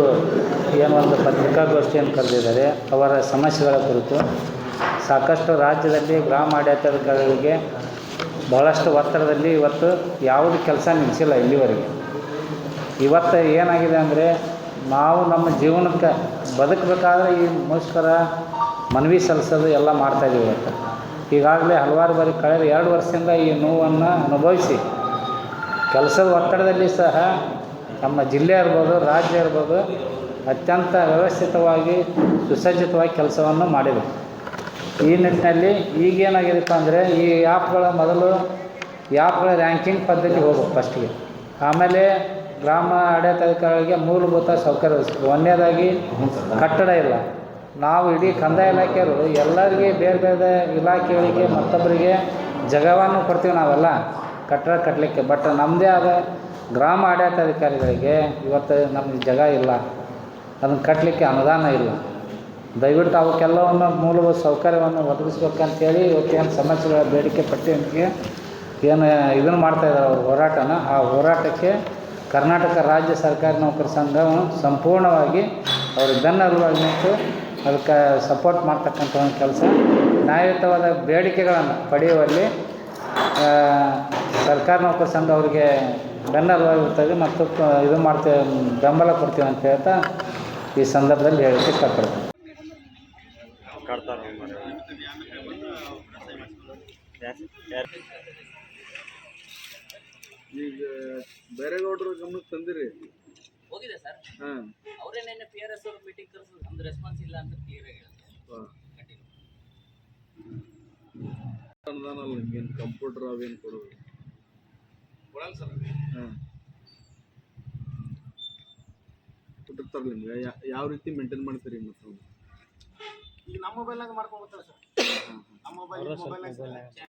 ಇವರು ಏನೊಂದು ಪತ್ರಿಕಾಗೋಷ್ಠಿಯನ್ನು ಕರೆದಿದ್ದಾರೆ. ಅವರ ಸಮಸ್ಯೆಗಳ ಕುರಿತು ಸಾಕಷ್ಟು ರಾಜ್ಯದಲ್ಲಿ ಗ್ರಾಮ ಆಡಳಿತಾಧಿಕಾರಿಗಳಿಗೆ ಬಹಳಷ್ಟು ಒತ್ತಡದಲ್ಲಿ ಇವತ್ತು ಯಾವುದು ಕೆಲಸ ನಿಲ್ಲಿಸಿಲ್ಲ ಇಲ್ಲಿವರೆಗೆ. ಇವತ್ತು ಏನಾಗಿದೆ ಅಂದರೆ ನಾವು ನಮ್ಮ ಜೀವನಕ್ಕೆ ಬದುಕಬೇಕಾದ್ರೆ ಈ ಮುಷ್ಕರ ಮನವಿ ಸಲ್ಲಿಸೋದು ಎಲ್ಲ ಮಾಡ್ತಾಯಿದ್ದೀವಿ. ಇವತ್ತು ಈಗಾಗಲೇ ಹಲವಾರು ಬಾರಿ ಕಳೆದ 2 ವರ್ಷದಿಂದ ಈ ನೋವನ್ನು ಅನುಭವಿಸಿ ಕೆಲಸದ ಒತ್ತಡದಲ್ಲಿ ಸಹ ನಮ್ಮ ಜಿಲ್ಲೆ ಇರ್ಬೋದು, ರಾಜ್ಯ ಇರ್ಬೋದು, ಅತ್ಯಂತ ವ್ಯವಸ್ಥಿತವಾಗಿ ಸುಸಜ್ಜಿತವಾಗಿ ಕೆಲಸವನ್ನು ಮಾಡಿದೆ. ಈ ನಿಟ್ಟಿನಲ್ಲಿ ಈಗೇನಾಗಿದೆಪ್ಪ ಅಂದರೆ ಈ ಮೊದಲು ಆ್ಯಪ್ಗಳ ರ್ಯಾಂಕಿಂಗ್ ಪದ್ಧತಿ ಹೋಗ್ಬೇಕು ಫಸ್ಟಿಗೆ. ಆಮೇಲೆ ಗ್ರಾಮ ಆಡಳಿತಾಧಿಕಾರಿಗಳಿಗೆ ಮೂಲಭೂತ ಸೌಕರ್ಯ ಒದಗಿಸ್ಬೇಕು. ಒಂದನೇದಾಗಿ ಕಟ್ಟಡ ಇಲ್ಲ. ನಾವು ಇಡೀ ಕಂದಾಯ ಇಲಾಖೆಯವರು ಎಲ್ಲರಿಗೆ ಬೇರೆ ಬೇರೆ ಇಲಾಖೆಗಳಿಗೆ ಮತ್ತೊಬ್ಬರಿಗೆ ಜಾಗವನ್ನು ಕೊಡ್ತೀವಿ ನಾವೆಲ್ಲ ಕಟ್ಟಡ ಕಟ್ಟಲಿಕ್ಕೆ. ಬಟ್ ನಮ್ಮದೇ ಆದ ಗ್ರಾಮ ಆಡಳಿತಾಧಿಕಾರಿಗಳಿಗೆ ಇವತ್ತು ನಮಗೆ ಜಾಗ ಇಲ್ಲ, ಅದನ್ನು ಕಟ್ಟಲಿಕ್ಕೆ ಅನುದಾನ ಇಲ್ಲ. ದಯವಿಟ್ಟು ಅವಕ್ಕೆಲ್ಲವನ್ನು ಮೂಲಭೂತ ಸೌಕರ್ಯವನ್ನು ಒದಗಿಸ್ಬೇಕಂತೇಳಿ ಇವತ್ತೇನು ಸಮಸ್ಯೆಗಳ ಬೇಡಿಕೆ ಪಟ್ಟಿಗೆ ಏನು ಇದನ್ನು ಮಾಡ್ತಾಯಿದ್ದಾರೆ ಅವ್ರ ಹೋರಾಟನ, ಆ ಹೋರಾಟಕ್ಕೆ ಕರ್ನಾಟಕ ರಾಜ್ಯ ಸರ್ಕಾರಿ ನೌಕರ ಸಂಘ ಸಂಪೂರ್ಣವಾಗಿ ಅವ್ರಿಗೆ ಬೆನ್ನೆಲುಬಾಗಿ ನಿಂತು ಅದಕ್ಕೆ ಸಪೋರ್ಟ್ ಮಾಡ್ತಕ್ಕಂಥ ಒಂದು ಕೆಲಸ, ನ್ಯಾಯಯುತವಾದ ಬೇಡಿಕೆಗಳನ್ನು ಪಡೆಯುವಲ್ಲಿ ಸರ್ಕಾರಿ ನೌಕರ ಸಂಘ ಅವರಿಗೆ ಬೆನ್ನೆಲುಬಾಗಿರ್ತದೆ ಮತ್ತು ಇದು ಮಾಡ್ತೇವೆ, ಬೆಂಬಲ ಕೊಡ್ತೀವಿ ಅಂತ ಹೇಳ್ತಾ ಈ ಸಂದರ್ಭದಲ್ಲಿ ಹೇಳಕ್ಕೆ ಇಷ್ಟಪಡ್ತೀನಿ. ಈಗ ಬೇರೆಗೌಡರು ಗಮನಕ್ಕೆ ತಂದಿರಿ ಹೋಗಿದೆ ಸರ್. ಅವರೇನೇನು PRS ಅವ್ರ ಮೀಟಿಂಗ್ ಕರೆಸೋದು ನಮ್ದು ರೆಸ್ಪಾನ್ಸ್ ಇಲ್ಲ ಅಂತ ಕ್ಲಿಯರ್ ಆಗಿ ಅನುದಾನಲ್ಲ ನಿಮ್ಗೇನು ಕಂಪ್ಯೂಟರ್ ಅವೇನು ಕೊಡೋದು ಕೊಡಲ್ಲ ಸರ್. ಕೊಟ್ಟಿರ್ತಾರೆ ನಿಮ್ಗೆ. ಯಾವ ರೀತಿ ಮೇಂಟೈನ್ ಮಾಡ್ತೀರಿ? ಮತ್ತು ಈಗ ನಮ್ಮ ಮೊಬೈಲ್ನಾಗ ಮಾಡ್ಕೊಂಡು ಬರ್ತಾರೆ ಸರ್. ನಮ್ಮ ಮೊಬೈಲ್ನಾಗ